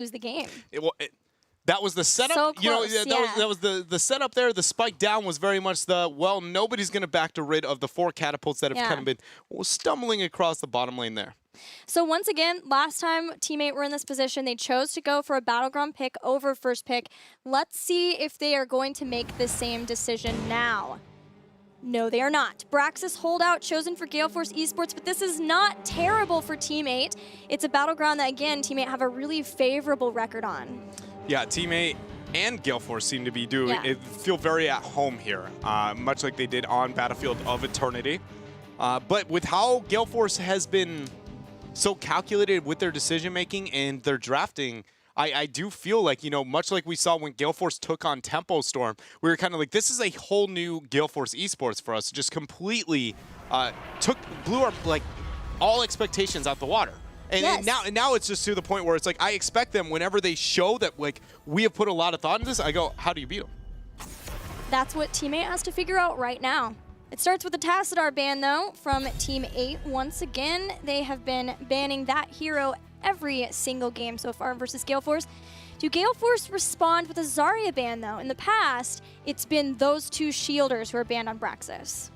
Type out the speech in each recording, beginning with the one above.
lose the game. That was the setup. So close, you know, that was the setup there. The spike down was very much well, nobody's going to back to rid of the 4 catapults that have kind of been stumbling across the bottom lane there. So once again, last time Team8 were in this position, they chose to go for a Battleground pick over first pick. Let's see if they are going to make the same decision now. No, they are not. Braxis holdout chosen for Gale Force Esports, but this is not terrible for Team8. It's a Battleground that, again, Team8 have a really favorable record on. Yeah, Team8 and Gale Force seem to be feel very at home here, much like they did on Battlefield of Eternity. But with how Gale Force has been so calculated with their decision-making and their drafting, I do feel like, you know, much like we saw when Gale Force took on Tempo Storm, we were kind of like, this is a whole new Gale Force Esports for us. Just completely blew our, like, all expectations out the water. And now it's just to the point where it's like, I expect them whenever they show that, like, we have put a lot of thought into this, I go, how do you beat them? That's what Team8 has to figure out right now. It starts with the Tassadar ban, though, from Team8. Once again, they have been banning that hero every single game so far versus Gale Force. Do Gale Force respond with a Zarya ban, though? In the past, it's been those 2 shielders who are banned on Braxis.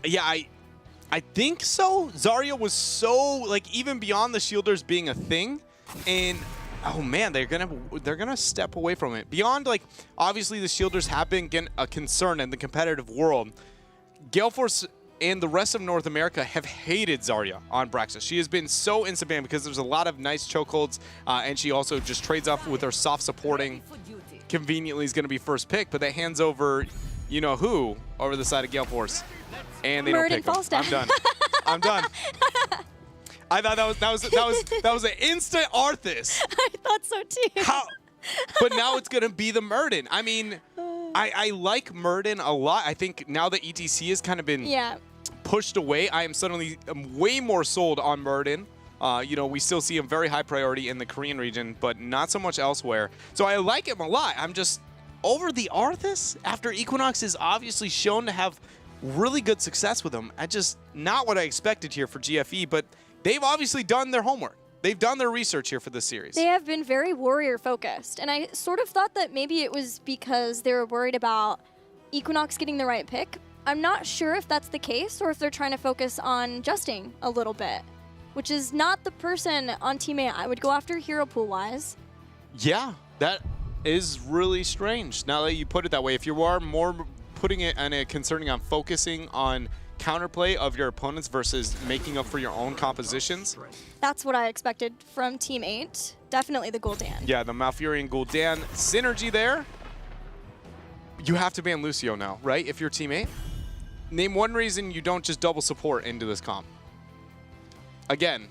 Yeah, I think so. Zarya was so, like, even beyond the shielders being a thing, and oh man, they're gonna step away from it. Beyond, like, obviously the shielders have been a concern in the competitive world. Gale Force and the rest of North America have hated Zarya on Braxis. She has been so instant because there's a lot of nice chokeholds, and she also just trades off with her soft supporting. Conveniently is going to be first pick, but that hands over, you know who, over the side of Gale Force, and they don't pick him. I'm done. I'm done. I thought that was an instant Arthas. I thought so too. How? But now it's going to be the Murden. I mean, I like Murden a lot. I think now that ETC has kind of been pushed away, I am suddenly way more sold on Murden. You know, we still see him very high priority in the Korean region, but not so much elsewhere. So I like him a lot. I'm just over the Arthas after Equinox is obviously shown to have really good success with him. Not what I expected here for GFE, but they've obviously done their homework. They've done their research here for this series. They have been very warrior-focused, and I sort of thought that maybe it was because they were worried about Equinox getting the right pick. I'm not sure if that's the case or if they're trying to focus on Justing a little bit, which is not the person on Team8 I would go after hero pool-wise. Yeah, that is really strange now that you put it that way. If you are more putting it concerning on focusing on counterplay of your opponents versus making up for your own compositions. That's what I expected from Team8. Definitely the Gul'dan. Yeah, the Malfurion Gul'dan synergy there. You have to ban Lucio now, right? If you're Team8. Name one reason you don't just double support into this comp. Again,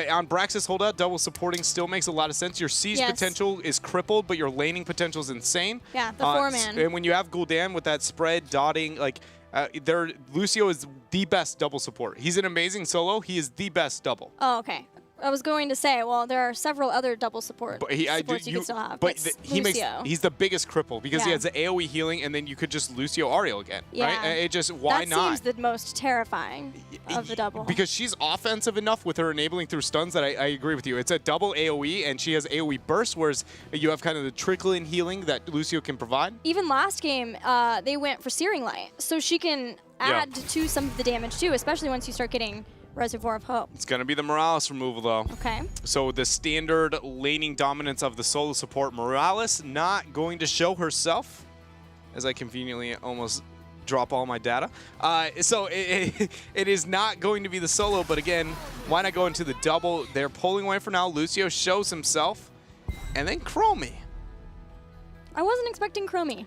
on Braxis holdout, double supporting still makes a lot of sense. Your siege potential is crippled, but your laning potential is insane. Yeah, the 4-man. And when you have Gul'dan with that spread, dotting, like, Lucio is the best double support. He's an amazing solo. He is the best double. Oh, okay. I was going to say, well, there are several other double supports you can still have. But he's the biggest cripple because he has the AoE healing, and then you could just Lucio Ariel again, right? It just, why not? That seems the most terrifying of the double. Because she's offensive enough with her enabling through stuns that I agree with you. It's a double AoE, and she has AoE burst, whereas you have kind of the trickle-in healing that Lucio can provide. Even last game, they went for Searing Light, so she can add to some of the damage too, especially once you start getting Reservoir of Hope. It's going to be the Morales removal, though. Okay. So the standard laning dominance of the solo support, Morales not going to show herself, as I conveniently almost drop all my data. So it is not going to be the solo, but again, why not go into the double? They're pulling away for now. Lucio shows himself, and then Chromie. I wasn't expecting Chromie.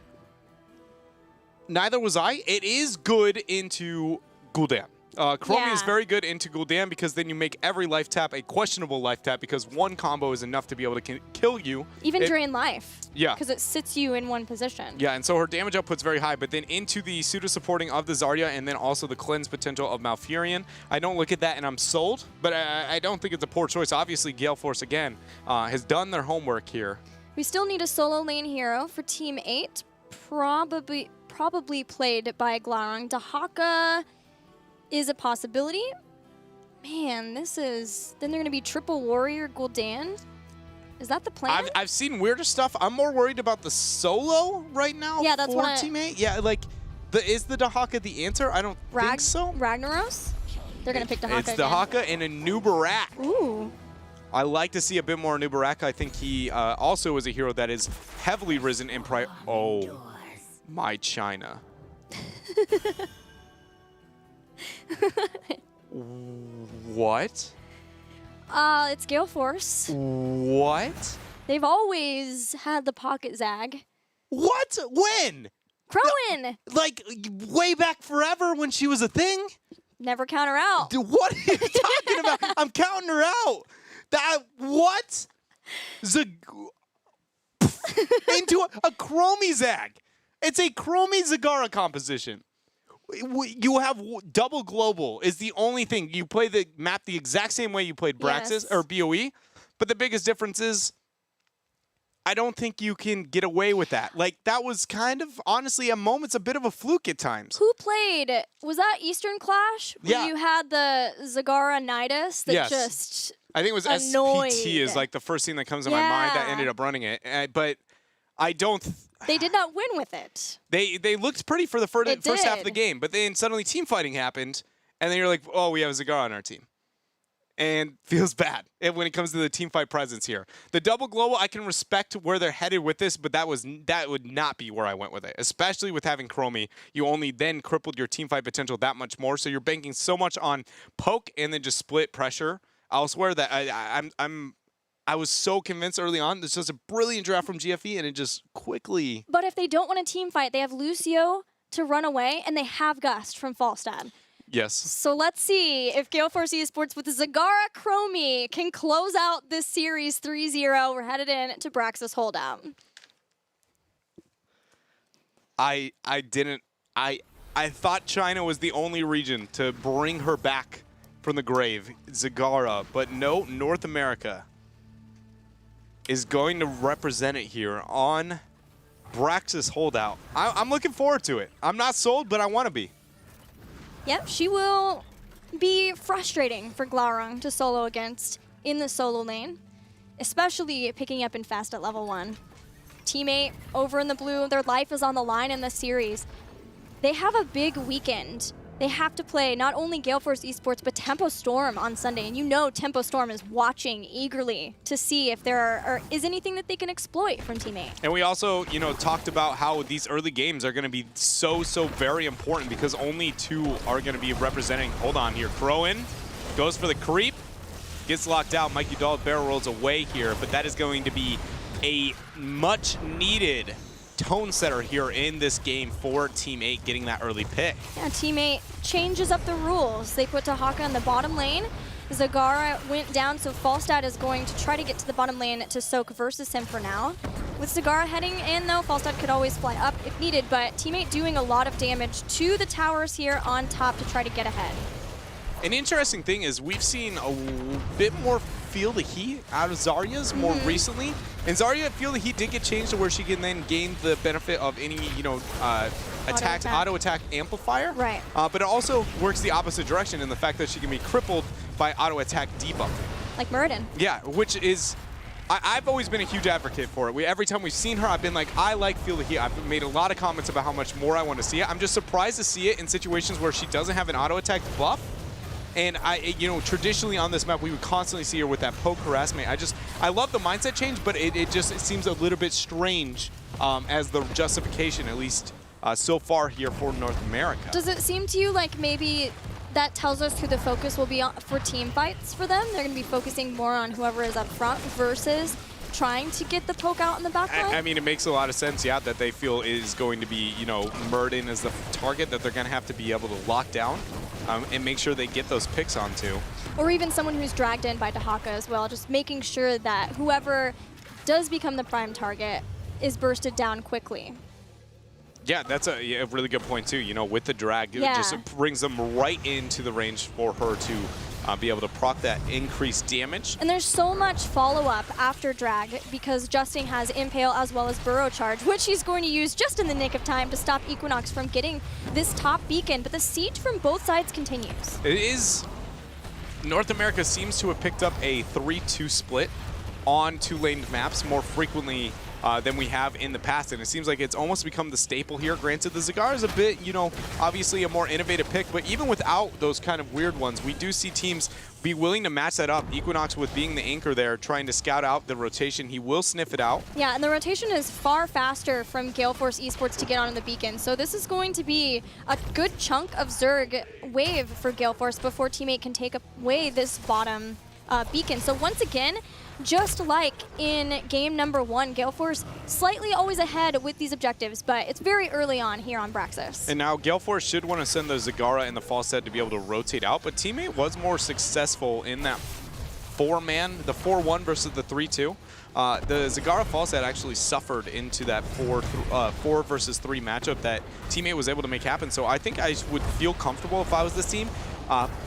Neither was I. It is good into Gul'dan. Chromie is very good into Gul'dan because then you make every life tap a questionable life tap because one combo is enough to be able to kill you. Even drain life. Yeah. Because it sits you in one position. Yeah, and so her damage output's very high, but then into the pseudo-supporting of the Zarya and then also the cleanse potential of Malfurion. I don't look at that and I'm sold, but I don't think it's a poor choice. Obviously, Gale Force, again, has done their homework here. We still need a solo lane hero for Team 8. Probably played by Glaurung. Dahaka is a possibility. Man, this is... Then they're going to be triple warrior Gul'dan. Is that the plan? I've seen weirder stuff. I'm more worried about the solo right now that's for what teammate. Yeah, like, is the Dahaka the answer? I don't think so. Ragnaros? They're going to pick Dahaka It's again. Dahaka and a Nubarak. Ooh. I like to see a bit more Nubarak. I think he also is a hero that is heavily risen in priority. Oh, my China. What? It's Gale Force. What? They've always had the pocket zag. What? When? Crowan! Like, way back forever when she was a thing? Never count her out. Dude, what are you talking about? I'm counting her out. What? Into a Chromie Zag. It's a Chromie Zagara composition. You have double global is the only thing. You play the map the exact same way you played Braxis or BOE, but the biggest difference is I don't think you can get away with that. Like, that was kind of, honestly, a bit of a fluke at times. Who played? Was that Eastern Clash? Where Yeah. you had the Zagara Nidus that just I think it was annoyed. SPT is like the first thing that comes to my mind that ended up running it. But I don't... They did not win with it. They looked pretty for the first half of the game, but then suddenly team fighting happened, and then you're like, oh, we have Zagara on our team. And feels bad when it comes to the team fight presence here. The double global, I can respect where they're headed with this, but that would not be where I went with it. Especially with having Chromie, you only then crippled your team fight potential that much more. So you're banking so much on poke and then just split pressure elsewhere that I was so convinced early on. This was a brilliant draft from GFE, and it just quickly. But if they don't want a team fight, they have Lucio to run away, and they have Gust from Falstad. Yes. So let's see if Gale Force Esports with the Zagara Chromie can close out this series 3-0. We're headed in to Braxis Holdout. I thought China was the only region to bring her back from the grave, Zagara, but no, North America is going to represent it here on Braxis Holdout. I'm looking forward to it. I'm not sold, but I want to be. Yep, she will be frustrating for Glaurung to solo against in the solo lane, especially picking up in fast at level 1. Teammate over in the blue, their life is on the line in this series. They have a big weekend. They have to play not only Gale Force Esports, but Tempo Storm on Sunday. And you know Tempo Storm is watching eagerly to see if there is anything that they can exploit from Teammate. And we also, talked about how these early games are going to be so very important because only 2 are going to be representing. Hold on here. Crowan goes for the creep, gets locked out. Mikey Dahl barrel rolls away here, but that is going to be a much needed tone setter here in this game for Team 8 getting that early pick. Yeah, Teammate changes up the rules. They put Dahaka in the bottom lane. Zagara went down, so Falstad is going to try to get to the bottom lane to soak versus him for now. With Zagara heading in, though, Falstad could always fly up if needed, but Teammate doing a lot of damage to the towers here on top to try to get ahead. An interesting thing is we've seen a bit more Feel the Heat out of Zarya's more recently. And Zarya, Feel the Heat did get changed to where she can then gain the benefit of any, auto attack amplifier. Right. But it also works the opposite direction in the fact that she can be crippled by auto attack debuff. Like Muradin. Yeah, which is, I've always been a huge advocate for it. Every time we've seen her, I've been like, I like Feel the Heat. I've made a lot of comments about how much more I want to see it. I'm just surprised to see it in situations where she doesn't have an auto attack buff. And traditionally on this map, we would constantly see her with that poke harassment. I love the mindset change, but it seems a little bit strange as the justification, at least so far here for North America. Does it seem to you like maybe that tells us who the focus will be on for team fights for them? They're going to be focusing more on whoever is up front versus trying to get the poke out in the back line? I mean, it makes a lot of sense, yeah, that they feel is going to be, Muradin as the target that they're going to have to be able to lock down and make sure they get those picks onto. Or even someone who's dragged in by Dahaka as well, just making sure that whoever does become the prime target is bursted down quickly. Yeah, that's a really good point too. With the drag, it just brings them right into the range for her to be able to proc that increased damage. And there's so much follow-up after drag because Justin has Impale as well as Burrow Charge, which he's going to use just in the nick of time to stop Equinox from getting this top beacon. But the siege from both sides continues. It is... North America seems to have picked up a 3-2 split on two-laned maps more frequently than we have in the past, and it seems like it's almost become the staple here. Granted, the Zagara is a bit, you know, obviously a more innovative pick, but even without those kind of weird ones, we do see teams be willing to match that up. Equinox with being the anchor there, trying to scout out the rotation. He will sniff it out. Yeah, and the rotation is far faster from Gale Force Esports to get on the beacon, so this is going to be a good chunk of Zerg wave for Gale Force before teammate can take away this bottom beacon. So once again, just like in game number 1, Gale Force slightly always ahead with these objectives, but it's very early on here on Braxis. And now Gale Force should want to send the Zagara and the Falset to be able to rotate out, but teammate was more successful in that 4-man, the 4-1 versus the 3-2. The Zagara Falset actually suffered into that 4 versus 3 matchup that teammate was able to make happen. So I think I would feel comfortable if I was this team,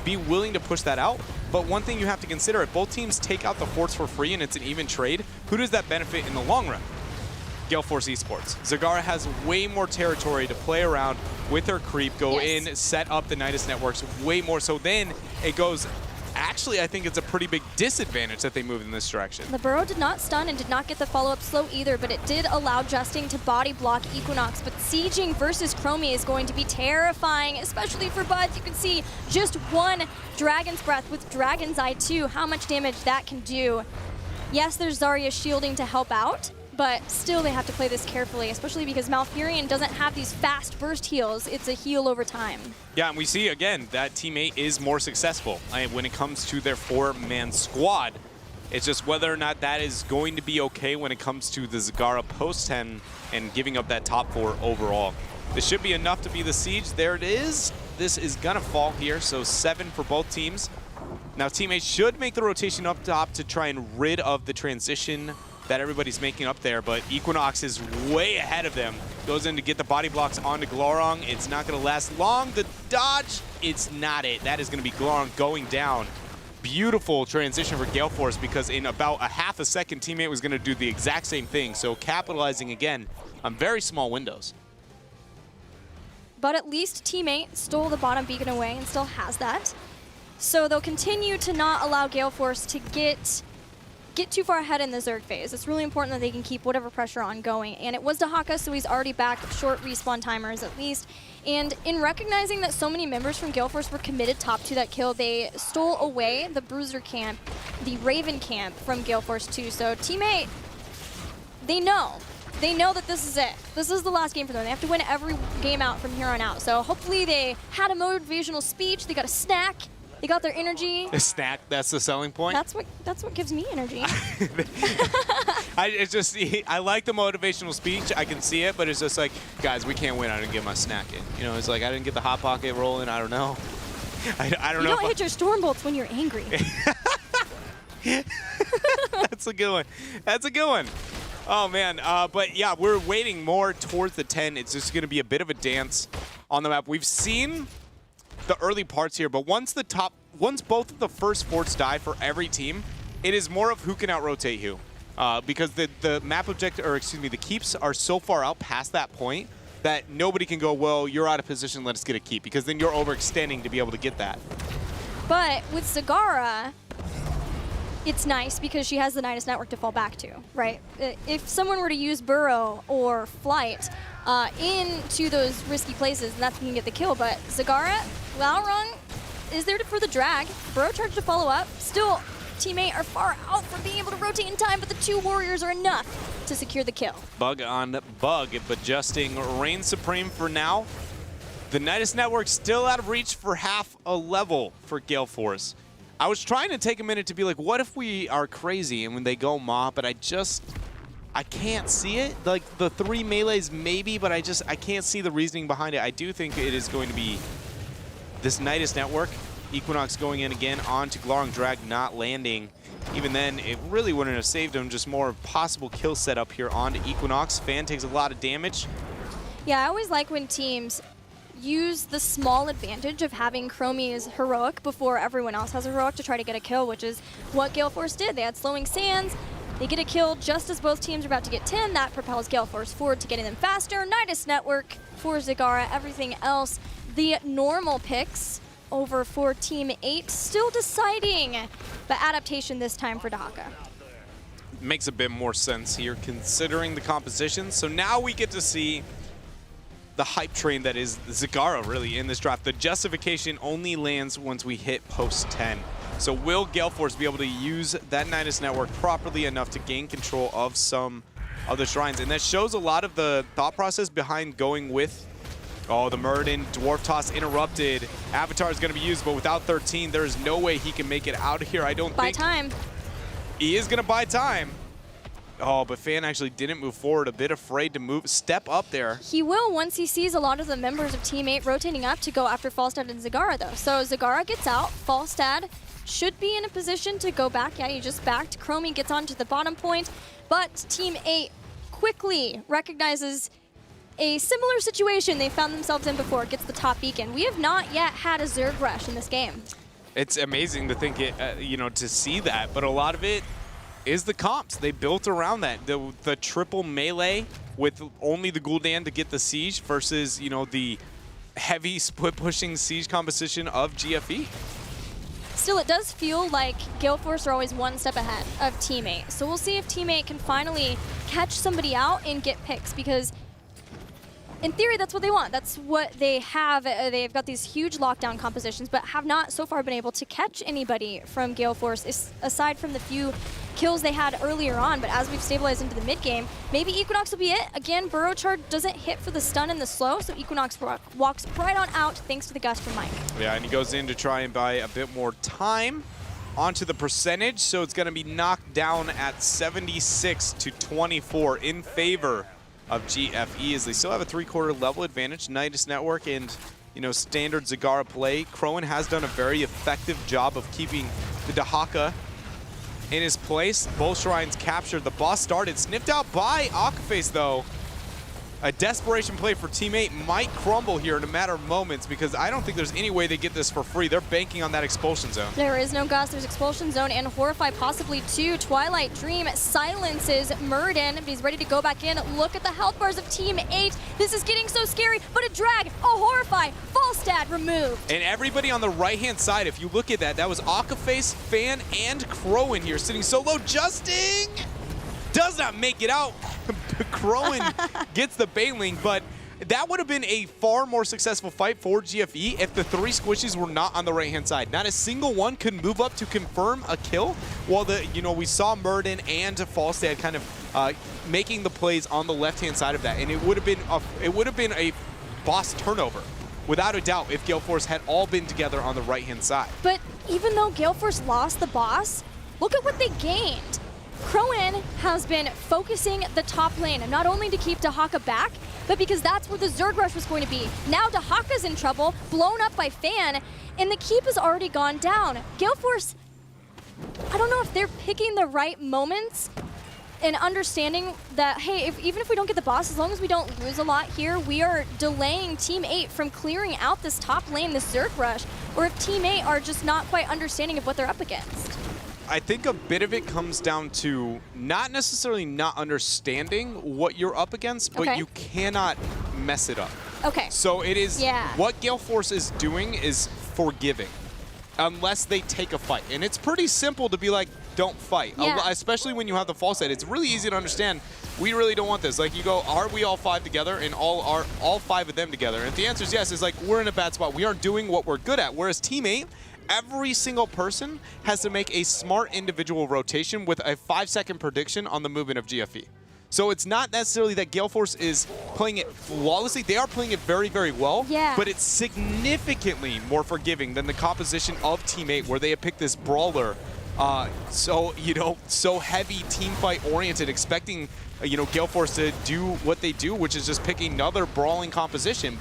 be willing to push that out. But one thing you have to consider, if both teams take out the forts for free and it's an even trade, who does that benefit in the long run? Gale Force Esports. Zagara has way more territory to play around with her creep, go in, set up the Nidus networks way more. So then it goes, actually I think it's a pretty big disadvantage that they move in this direction. The Burrow did not stun and did not get the follow-up slow either, but it did allow Justing to body block Equinox. But sieging versus Chromie is going to be terrifying, especially for Buds. You can see just one Dragon's Breath with Dragon's Eye 2, how much damage that can do. Yes, there's Zarya shielding to help out, but still they have to play this carefully, especially because Malfurion doesn't have these fast burst heals. It's a heal over time. Yeah, and we see, again, that teammate is more successful when it comes to their 4-man squad. It's just whether or not that is going to be okay when it comes to the Zagara post-10 and giving up that top 4 overall. This should be enough to be the siege. There it is. This is going to fall here, so 7 for both teams. Now, teammates should make the rotation up top to try and rid of the transition that everybody's making up there, but Equinox is way ahead of them. Goes in to get the body blocks onto Glorong. It's not going to last long. The dodge, it's not it. That is going to be Glorong going down. Beautiful transition for Gale Force, because in about a half a second, teammate was going to do the exact same thing. So capitalizing again on very small windows. But at least teammate stole the bottom beacon away and still has that. So they'll continue to not allow Gale Force to get too far ahead in the Zerg phase. It's really important that they can keep whatever pressure on going. And it was Dahaka, so he's already back, short respawn timers at least. And in recognizing that so many members from Gale Force were committed top to that kill, they stole away the Bruiser camp, the Raven camp from Gale Force 2. So teammate, they know that this is it. This is the last game for them. They have to win every game out from here on out. So hopefully they had a motivational speech, they got a snack, they got their energy. A snack, that's the selling point? That's what gives me energy. I like the motivational speech. I can see it, but it's just like, guys, we can't win. I didn't get my snack in. You know, it's like I didn't get the Hot Pocket rolling. I don't know. I don't know. You don't hit your storm bolts when you're angry. That's a good one. That's a good one. Oh, man. But, yeah, we're waiting more towards the 10. It's just going to be a bit of a dance on the map. We've seen the early parts here, but once both of the first forts die for every team, it is more of who can out-rotate who. Because the map objective, or excuse me, the keeps are so far out past that point that nobody can go, well, you're out of position, let us get a keep, because then you're overextending to be able to get that. But with Zagara, it's nice because she has the Nidus network to fall back to, right? If someone were to use Burrow or Flight into those risky places, and that's when you get the kill. But Zagara, Laurung is there for the drag. Burrow charged to follow up. Still, teammate are far out from being able to rotate in time, but the 2 warriors are enough to secure the kill. Bug on bug, but Justing reigns supreme for now. The Nidus network still out of reach for half a level for Gale Force. I was trying to take a minute to be like, what if we are crazy and when they go Maw, but I can't see it. Like the 3 melees maybe, but I can't see the reasoning behind it. I do think it is going to be this Nidus network. Equinox going in again onto Glorong Drag not landing. Even then, it really wouldn't have saved him. Just more possible kill setup here onto Equinox. Fan takes a lot of damage. Yeah, I always like when teams use the small advantage of having Chromie's heroic before everyone else has a heroic to try to get a kill, which is what Gale Force did. They had Slowing Sands. They get a kill just as both teams are about to get 10. That propels Gale Force forward to getting them faster. Nidus network for Zagara. Everything else, the normal picks over for Team 8. Still deciding, but adaptation this time for Dahaka. makes a bit more sense here considering the composition. So now we get to see the hype train that is Zagara really in this draft. The justification only lands once we hit post 10. So will Gale Force be able to use that Nidus network properly enough to gain control of some of the shrines? And that shows a lot of the thought process behind going with, oh, the Muradin Dwarf Toss interrupted. Avatar is going to be used, but without 13, there is no way he can make it out of here. I don't think. Buy time. He is going to buy time. Oh, but Fan actually didn't move forward. A bit afraid to step up there. He will once he sees a lot of the members of Team 8 rotating up to go after Falstad and Zagara, though. So Zagara gets out. Falstad should be in a position to go back. Yeah, he just backed. Chromie gets onto the bottom point, but Team 8 quickly recognizes a similar situation they found themselves in before. Gets the top beacon. We have not yet had a Zerg rush in this game. It's amazing to think it, to see that, but a lot of it is the comps. They built around that. The triple melee with only the Gul'dan to get the siege versus, the heavy split pushing siege composition of GFE. Still, it does feel like Gale Force are always one step ahead of Team 8. So we'll see if Team 8 can finally catch somebody out and get picks, because in theory, that's what they want. That's what they have. They've got these huge lockdown compositions, but have not so far been able to catch anybody from Gale Force, aside from the few kills they had earlier on. But as we've stabilized into the mid game, maybe Equinox will be it. Again, Burrow Charge doesn't hit for the stun and the slow, so Equinox walks right on out thanks to the gust from Mike. Yeah, and he goes in to try and buy a bit more time onto the percentage, so it's going to be knocked down at 76 to 24 in favor of GFE, as they still have a 3/4 level advantage. Nidus network and standard Zagara play. Crowan has done a very effective job of keeping the Dahaka in his place. Both shrines captured. The boss started, sniffed out by Akaface though. A desperation play for Team 8 might crumble here in a matter of moments, because I don't think there's any way they get this for free. They're banking on that expulsion zone. There is no gust. There's expulsion zone and Horrify possibly too. Twilight Dream silences Muradin, but he's ready to go back in. Look at the health bars of Team 8. This is getting so scary, but a drag, a Horrify, Falstad removed. And everybody on the right-hand side, if you look at that, that was Akaface, Fan, and Crowan here sitting solo. Justing does not make it out. Crowan gets the bailing, but that would have been a far more successful fight for GFE if the 3 squishes were not on the right-hand side. Not a single one could move up to confirm a kill, while we saw Muradin and Falstad kind of making the plays on the left-hand side of that, and it would have been a boss turnover, without a doubt, if Gale Force had all been together on the right-hand side. But even though Gale Force lost the boss, look at what they gained. Crowan has been focusing the top lane, and not only to keep Dahaka back, but because that's where the Zerg rush was going to be. Now Dahaka's in trouble, blown up by Fan, and the keep has already gone down. Gale Force, I don't know if they're picking the right moments and understanding that, hey, even if we don't get the boss, as long as we don't lose a lot here, we are delaying Team 8 from clearing out this top lane, this Zerg rush, or if Team 8 are just not quite understanding of what they're up against. I think a bit of it comes down to not necessarily not understanding what you're up against, but you cannot mess it up. Okay. So it is, what Gale Force is doing is forgiving, unless they take a fight. And it's pretty simple to be like, don't fight, especially when you have the false set. It's really easy to understand, we really don't want this. Like, you go, are we all 5 together, and all 5 of them together? And if the answer is yes, it's like, we're in a bad spot. We aren't doing what we're good at. Whereas Team 8, every single person has to make a smart individual rotation with a 5-second prediction on the movement of GFE. So it's not necessarily that Gale Force is playing it flawlessly. They are playing it very, very well, but it's significantly more forgiving than the composition of Team 8, where they have picked this brawler so heavy team fight oriented, expecting Gale Force to do what they do, which is just pick another brawling composition.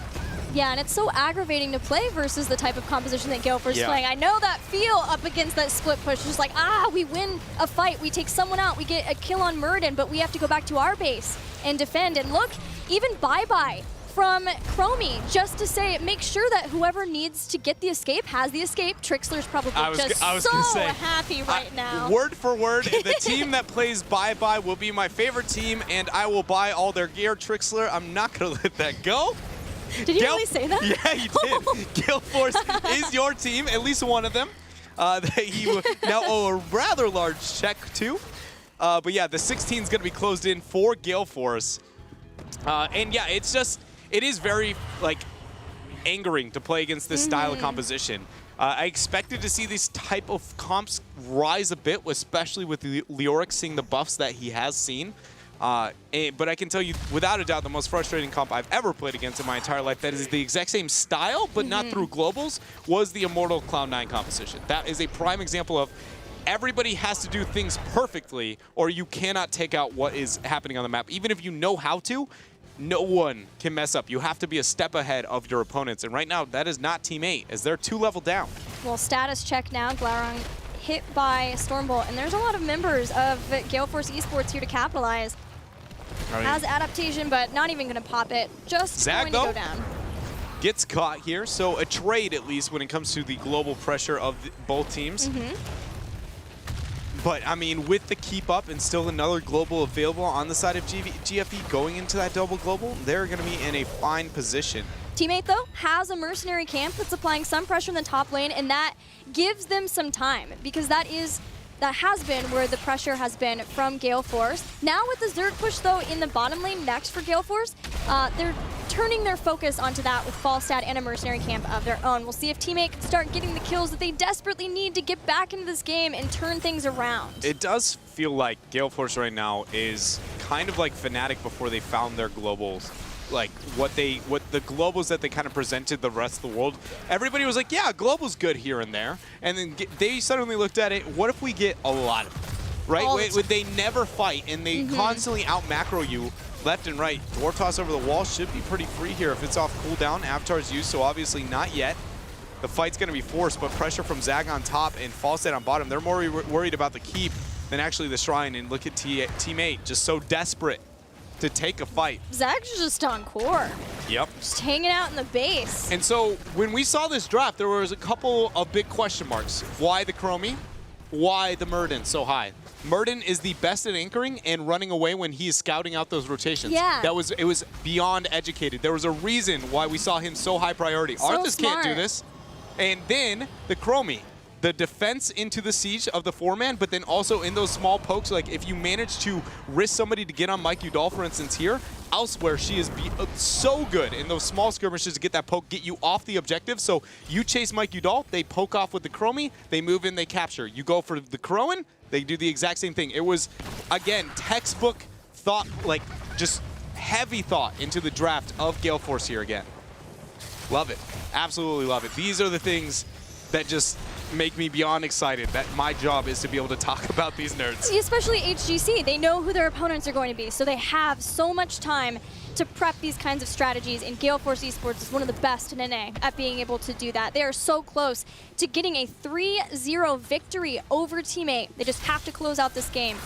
Yeah, and it's so aggravating to play versus the type of composition that Gale Force is playing. I know that feel up against that split push. Just like, we win a fight, we take someone out, we get a kill on Muradin, but we have to go back to our base and defend. And look, even bye-bye from Chromie, just to say, make sure that whoever needs to get the escape has the escape. Trixler's probably so happy right now. Word for word, the team that plays bye-bye will be my favorite team, and I will buy all their gear. Trixler, I'm not going to let that go. Did you really say that? Yeah, you did. Gale Force is your team, at least one of them. He now owe a rather large check to. But yeah, the 16 is going to be closed in for Gale Force. And yeah, it is very, like, angering to play against this style of composition. I expected to see these type of comps rise a bit, especially with Leoric seeing the buffs that he has seen. But I can tell you, without a doubt, the most frustrating comp I've ever played against in my entire life, that is the exact same style, but not through globals, was the Immortal Cloud9 composition. That is a prime example of everybody has to do things perfectly, or you cannot take out what is happening on the map. Even if you know how to, no one can mess up. You have to be a step ahead of your opponents. And right now, that is not Team 8, as they're 2 level down. Well, status check now. Glaurung hit by Stormbolt, and there's a lot of members of Gale Force Esports here to capitalize. Has adaptation, but not even going to pop it. Just Zag, going to go down. Gets caught here, so a trade at least when it comes to the global pressure of both teams. But, I mean, with the keep up and still another global available on the side of GFE going into that double global, they're going to be in a fine position. Teammate, though, has a mercenary camp that's applying some pressure in the top lane, and that gives them some time, because that has been where the pressure has been from Gale Force. Now with the Zerg push, though, in the bottom lane next for Gale Force, they're turning their focus onto that with Falstad and a mercenary camp of their own. We'll see if Teammate can start getting the kills that they desperately need to get back into this game and turn things around. It does feel like Gale Force right now is kind of like Fnatic before they found their globals. Like what the globals that they kind of presented the rest of the world. Everybody was like, yeah, global's good here and there. And then they suddenly looked at it, what if we get a lot of it? Right? They never fight, and they constantly out macro you left and right. Dwarf toss over the wall should be pretty free here if it's off cooldown. Avatar's used, so obviously not yet. The fight's going to be forced, but pressure from Zag on top and Falstad on bottom. They're more worried about the keep than actually the shrine. And look at Team 8, just so desperate to take a fight. Zag's just on core. Yep. Just hanging out in the base. And so when we saw this draft, there was a couple of big question marks. Why the Chromie? Why the Murden so high? Murden is the best at anchoring and running away when he is scouting out those rotations. Yeah. It was beyond educated. There was a reason why we saw him so high priority. So Arthas smart. can't do this. And then the Chromie. The defense into the siege of the 4-man, but then also in those small pokes, like if you manage to risk somebody to get on Mike Udall, for instance, here, elsewhere, she is so good in those small skirmishes to get that poke, get you off the objective. So you chase Mike Udall, they poke off with the Chromie, they move in, they capture. You go for the Crowan, they do the exact same thing. It was, again, textbook thought, like just heavy thought into the draft of Gale Force here again. Love it. Absolutely love it. These are the things that just make me beyond excited that my job is to be able to talk about these nerds. Especially HGC. They know who their opponents are going to be, so they have so much time to prep these kinds of strategies, and Gale Force Esports is one of the best in NA at being able to do that. They are so close to getting a 3-0 victory over Team 8. They just have to close out this game.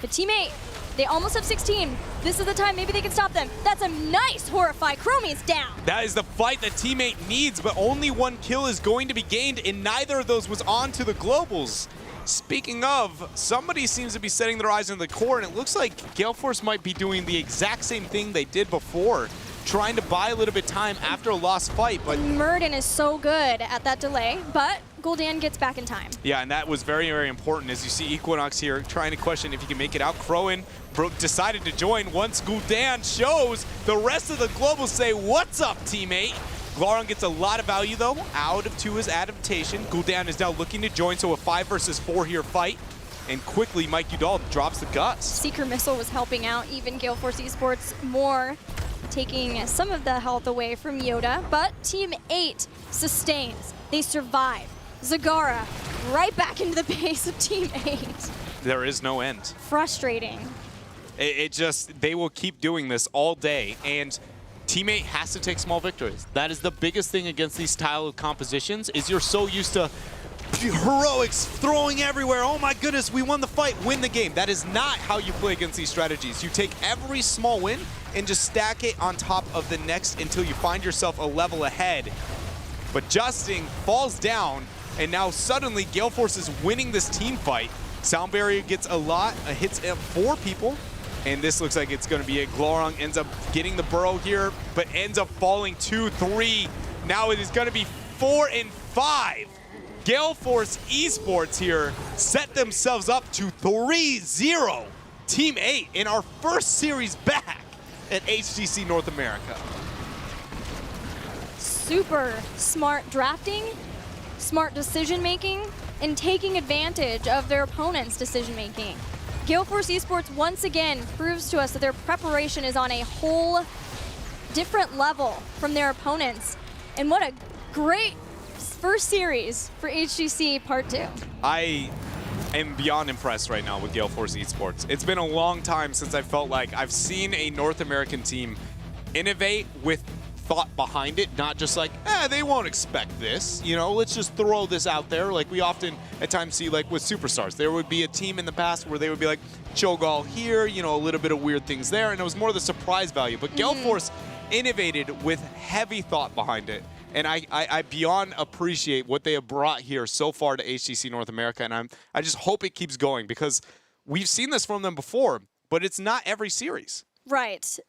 But Team 8, they almost have 16. This is the time maybe they can stop them. That's a nice Horrify. Chromie is down. That is the fight that Team 8 needs, but only one kill is going to be gained, and neither of those was on to the globals. Speaking of, somebody seems to be setting their eyes on the core, and it looks like Gale Force might be doing the exact same thing they did before, trying to buy a little bit of time after a lost fight. But Murden is so good at that delay, but Gul'dan gets back in time. Yeah, and that was very, very important. As you see Equinox here trying to question if he can make it out. Crowan decided to join once Gul'dan shows. The rest of the globals say, what's up, teammate? Glaurung gets a lot of value, though, out of to his adaptation. Gul'dan is now looking to join, so a 5 versus 4 here fight. And quickly, Mike Udall drops the guts. Seeker Missile was helping out even Gale Force Esports more, taking some of the health away from Yoda. But Team 8 sustains. They survive. Zagara right back into the base of Team 8. There is no end. Frustrating. It just, they will keep doing this all day, and Team 8 has to take small victories. That is the biggest thing against these style of compositions, is you're so used to heroics throwing everywhere. Oh my goodness, we won the fight, win the game. That is not how you play against these strategies. You take every small win and just stack it on top of the next until you find yourself a level ahead. But Justing falls down, and now suddenly Gale Force is winning this team fight. Sound Barrier gets a lot, hits 4 people, and this looks like it's going to be it. Glaurung ends up getting the burrow here, but ends up falling 2-3. Now it is going to be 4 and 5. Gale Force Esports here set themselves up to 3-0 Team 8 in our first series back at HGC North America. Super smart drafting, smart decision making, and taking advantage of their opponent's decision making. Gale Force Esports once again proves to us that their preparation is on a whole different level from their opponents. And what a great first series for HGC Part 2. I am beyond impressed right now with Gale Force Esports. It's been a long time since I felt like I've seen a North American team innovate with thought behind it, not just like, they won't expect this, you know, let's just throw this out there. Like we often at times see like with Superstars, there would be a team in the past where they would be like, Cho'Gall here, you know, a little bit of weird things there, and it was more the surprise value. But Gale Force innovated with heavy thought behind it. And I beyond appreciate what they have brought here so far to HGC North America, and I just hope it keeps going because we've seen this from them before, but it's not every series. Right.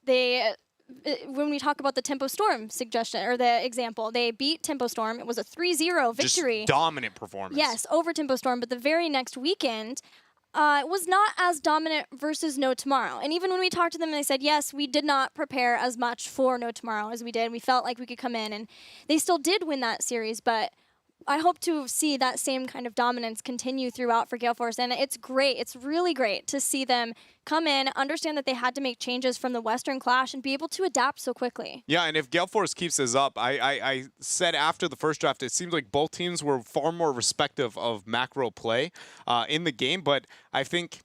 When we talk about the Tempo Storm suggestion or the example, they beat Tempo Storm. It was a 3-0 victory. Just dominant performance. Yes, over Tempo Storm. But the very next weekend, it was not as dominant versus No Tomorrow. And even when we talked to them, they said, yes, we did not prepare as much for No Tomorrow as we did. We felt like we could come in, and they still did win that series. But I hope to see that same kind of dominance continue throughout for Gale Force, and it's great. It's really great to see them come in, understand that they had to make changes from the Western Clash, and be able to adapt so quickly. Yeah, and if Gale Force keeps this up, I said after the first draft, it seemed like both teams were far more respective of macro play in the game, but I think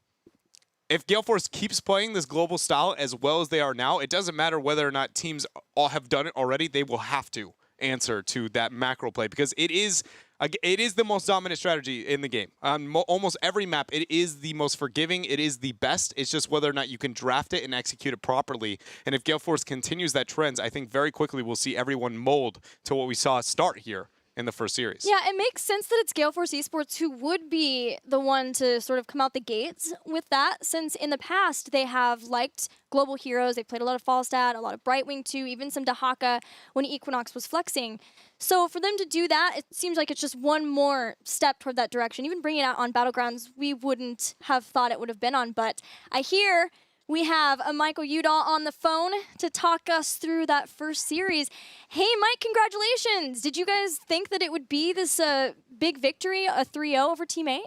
if Gale Force keeps playing this global style as well as they are now, it doesn't matter whether or not teams all have done it already, they will have to answer to that macro play because it is the most dominant strategy in the game. On almost every map, it is the most forgiving. It is the best. It's just whether or not you can draft it and execute it properly. And if Gale Force continues that trend, I think very quickly we'll see everyone mold to what we saw start here in the first series. Yeah, it makes sense that it's Gale Force Esports who would be the one to sort of come out the gates with that, since in the past they have liked global heroes. They played a lot of Falstad, a lot of Brightwing too, even some Dahaka when Equinox was flexing. So for them to do that, it seems like it's just one more step toward that direction. Even bringing it out on Battlegrounds, we wouldn't have thought it would have been on, but I hear we have a Michael Udall on the phone to talk us through that first series. Hey, Mike, congratulations. Did you guys think that it would be this big victory, a 3-0 over Team 8?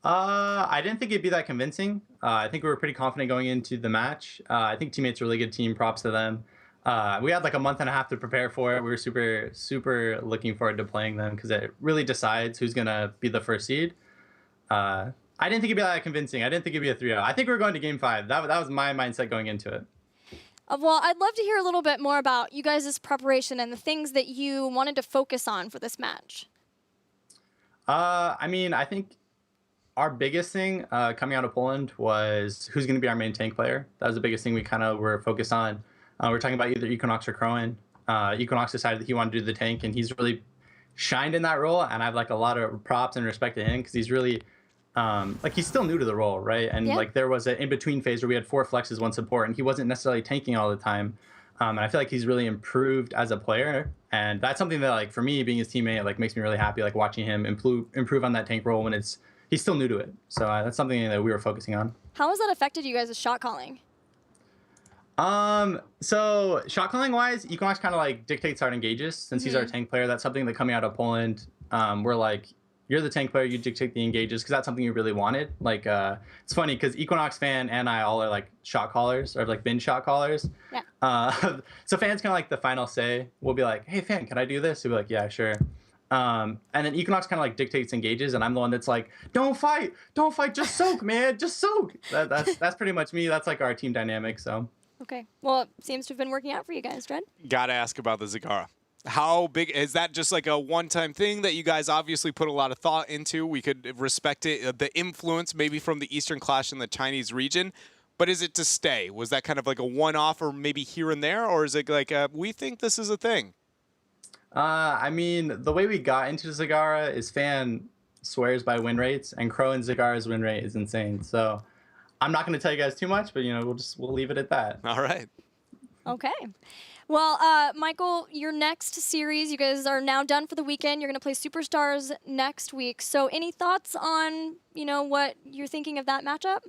I didn't think it'd be that convincing. I think we were pretty confident going into the match. I think Team 8's a really good team. Props to them. We had like a month and a half to prepare for it. We were super, super looking forward to playing them because it really decides who's going to be the first seed. I didn't think it'd be that convincing. I didn't think it'd be a 3-0. I think we were going to Game 5. That was my mindset going into it. Well, I'd love to hear a little bit more about you guys' preparation and the things that you wanted to focus on for this match. I mean, I think our biggest thing coming out of Poland was who's going to be our main tank player. That was the biggest thing we kind of were focused on. We're talking about either Equinox or Crowan. Equinox decided that he wanted to do the tank, and he's really shined in that role. And I have like a lot of props and respect to him because he's really like he's still new to the role, right? And like there was an in-between phase where we had 4 flexes, 1 support, and he wasn't necessarily tanking all the time. And I feel like he's really improved as a player, and that's something that like for me being his teammate like makes me really happy, like watching him improve on that tank role when he's still new to it. So that's something that we were focusing on. How has that affected you guys' shot calling? So shot calling wise, Equinox kind of like dictates our engages since he's our tank player. That's something that coming out of Poland, we're like, you're the tank player, you dictate the engages because that's something you really wanted. Like, it's funny because Equinox fan and I all are like shot callers or like bin shot callers. Yeah. So fans kind of like the final say. We'll be like, hey fan, can I do this? He'll be like, yeah, sure. And then Equinox kind of like dictates engages, and I'm the one that's like, don't fight, just soak, man, just soak. That's pretty much me. That's like our team dynamic. So. Okay. Well, it seems to have been working out for you guys, Dred. Gotta ask about the Zagara. How big is that? Just like a one-time thing that you guys obviously put a lot of thought into? We could respect it, the influence maybe from the Eastern Clash in the Chinese region, but is it to stay? Was that kind of like a one-off or maybe here and there, or is it like we think this is a thing? I mean, the way we got into Zagara is fan swears by win rates, and Crow and Zagara's win rate is insane. So I'm not going to tell you guys too much, but you know, we'll leave it at that. All right. Okay. Well, Michael, your next series, you guys are now done for the weekend. You're going to play Superstars next week. So any thoughts on, you know, what you're thinking of that matchup?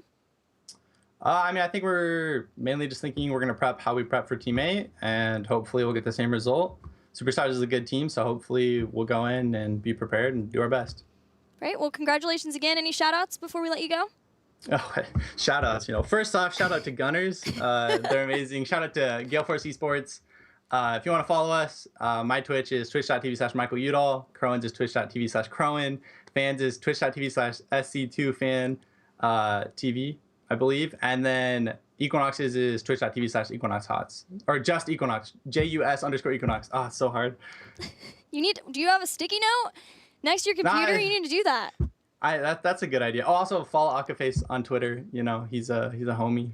I mean, I think we're mainly just thinking we're going to prep how we prep for Team 8, and hopefully we'll get the same result. Superstars is a good team, so hopefully we'll go in and be prepared and do our best. Great. Well, congratulations again. Any shout-outs before we let you go? Oh, shout outs. First off, shout out to Gunners. They're amazing. Shout out to Gale Force Esports. If you want to follow us, my Twitch is twitch.tv/Michael Udall. Crowan's is twitch.tv/Crowan. Fans is twitch.tv/SC2fan TV, I believe. And then Equinox's is twitch.tv/EquinoxHots. Or just Equinox. JUS_Equinox. Ah, it's so hard. Do you have a sticky note next to your computer? You need to do that. That's a good idea. Oh, also follow Akaface on Twitter. He's a homie.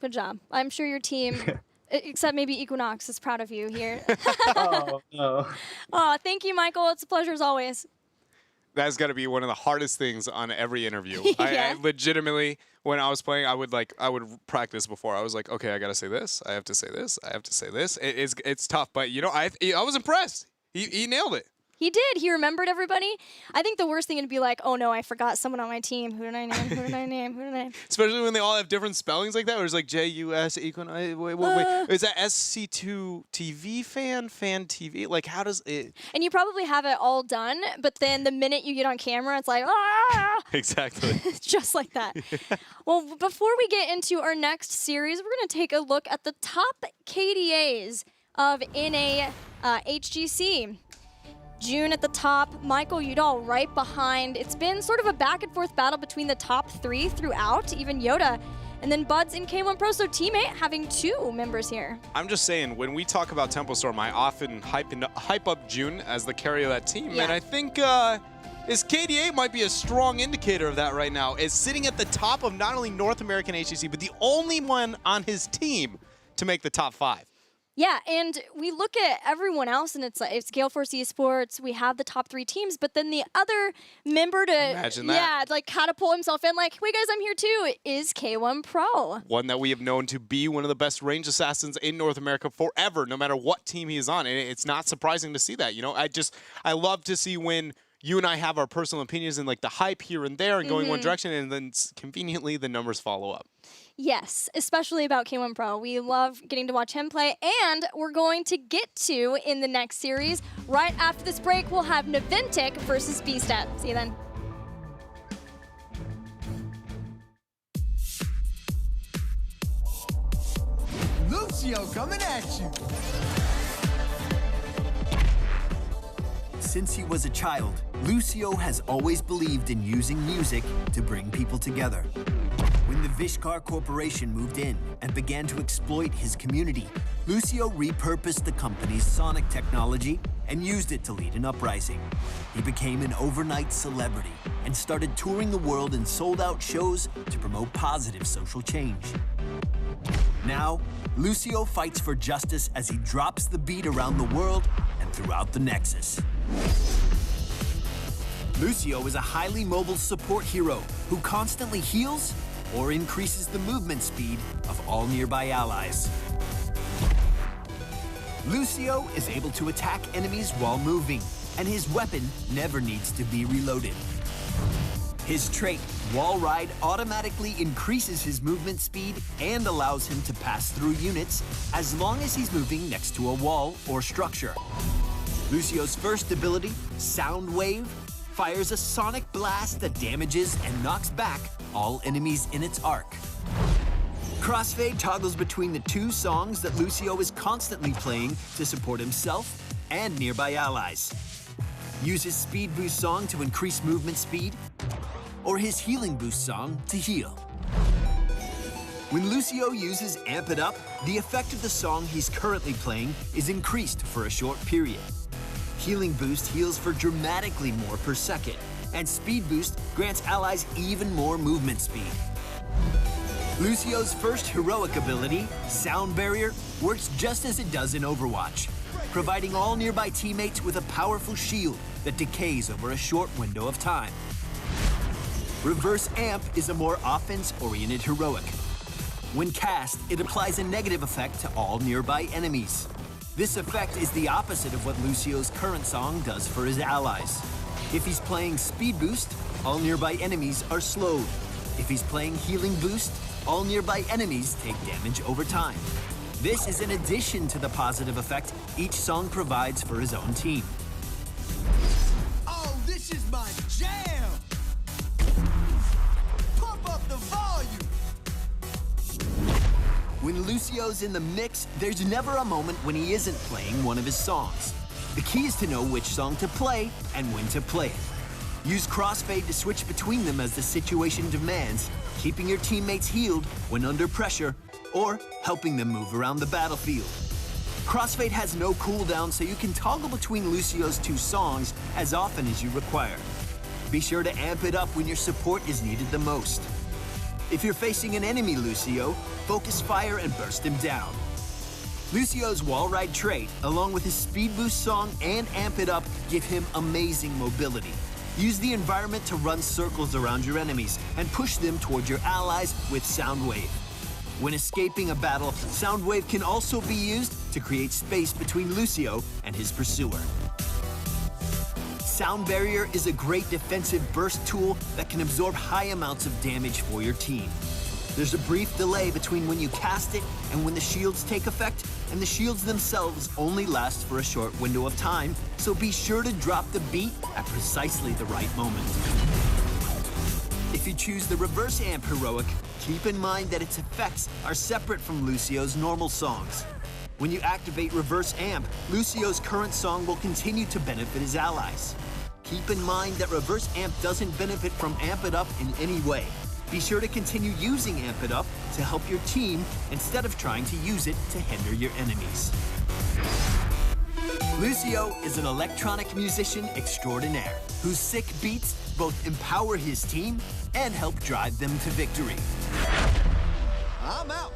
Good job. I'm sure your team, except maybe Equinox, is proud of you here. Oh, no. Oh, thank you, Michael. It's a pleasure as always. That's got to be one of the hardest things on every interview. Yeah. I legitimately, when I was playing, I would practice before. I was like, okay, I got to say this. I have to say this. I have to say this. It's tough, but I was impressed. He nailed it. He did. He remembered everybody. I think the worst thing would be like, oh no, I forgot someone on my team. Who did I name? Who did I name? Who did I name? Especially when they all have different spellings like that. Where it's like JUS Equinox. Wait. Is that SC2 TV fan TV? Like, how does it? And you probably have it all done, but then the minute you get on camera, it's like, ah! Exactly. Just like that. Well, before we get into our next series, we're going to take a look at the top KDAs of NA HGC. June at the top, Michael Udall right behind. It's been sort of a back and forth battle between the top 3 throughout, even Yoda. And then Buds in K1 Pro, so teammate having 2 members here. I'm just saying, when we talk about Tempo Storm, I often hype up June as the carrier of that team. Yeah. And I think his KDA might be a strong indicator of that right now. Is sitting at the top of not only North American HGC, but the only one on his team to make the top 5. Yeah, and we look at everyone else, and it's Gale Force Esports. We have the top 3 teams, but then the other member to catapult himself in, like, wait guys, I'm here too, is K1 Pro. One that we have known to be one of the best range assassins in North America forever, no matter what team he is on. And it's not surprising to see that. I love to see when you and I have our personal opinions and like the hype here and there and going one direction, and then conveniently the numbers follow up. Yes, especially about K1 Pro. We love getting to watch him play, and we're going to get to in the next series. Right after this break, we'll have Naventic versus Beastet. See you then. Lucio coming at you. Since he was a child, Lucio has always believed in using music to bring people together. When the Vishkar Corporation moved in and began to exploit his community, Lucio repurposed the company's sonic technology and used it to lead an uprising. He became an overnight celebrity and started touring the world in sold-out shows to promote positive social change. Now, Lucio fights for justice as he drops the beat around the world and throughout the Nexus. Lucio is a highly mobile support hero who constantly heals or increases the movement speed of all nearby allies. Lucio is able to attack enemies while moving, and his weapon never needs to be reloaded. His trait, Wall Ride, automatically increases his movement speed and allows him to pass through units as long as he's moving next to a wall or structure. Lucio's first ability, Sound Wave, fires a sonic blast that damages and knocks back all enemies in its arc. Crossfade toggles between the 2 songs that Lucio is constantly playing to support himself and nearby allies. Use his Speed Boost song to increase movement speed, or his Healing Boost song to heal. When Lucio uses Amp It Up, the effect of the song he's currently playing is increased for a short period. Healing Boost heals for dramatically more per second, and Speed Boost grants allies even more movement speed. Lucio's first heroic ability, Sound Barrier, works just as it does in Overwatch, providing all nearby teammates with a powerful shield that decays over a short window of time. Reverse Amp is a more offense-oriented heroic. When cast, it applies a negative effect to all nearby enemies. This effect is the opposite of what Lucio's current song does for his allies. If he's playing Speed Boost, all nearby enemies are slowed. If he's playing Healing Boost, all nearby enemies take damage over time. This is in addition to the positive effect each song provides for his own team. Oh, this is my jam! Pump up the volume! When Lucio's in the mix, there's never a moment when he isn't playing one of his songs. The key is to know which song to play and when to play it. Use crossfade to switch between them as the situation demands, keeping your teammates healed when under pressure, or helping them move around the battlefield. Crossfade has no cooldown, so you can toggle between Lucio's 2 songs as often as you require. Be sure to amp it up when your support is needed the most. If you're facing an enemy Lucio, focus fire and burst him down. Lucio's wall ride trait, along with his speed boost song and amp it up, give him amazing mobility. Use the environment to run circles around your enemies and push them toward your allies with Soundwave. When escaping a battle, Soundwave can also be used to create space between Lucio and his pursuer. Sound Barrier is a great defensive burst tool that can absorb high amounts of damage for your team. There's a brief delay between when you cast it and when the shields take effect, and the shields themselves only last for a short window of time, so be sure to drop the beat at precisely the right moment. If you choose the reverse amp heroic, keep in mind that its effects are separate from Lucio's normal songs. When you activate reverse amp, Lucio's current song will continue to benefit his allies. Keep in mind that reverse amp doesn't benefit from amp it up in any way. Be sure to continue using amp it up to help your team instead of trying to use it to hinder your enemies. Lucio is an electronic musician extraordinaire whose sick beats both empower his team and help drive them to victory. I'm out.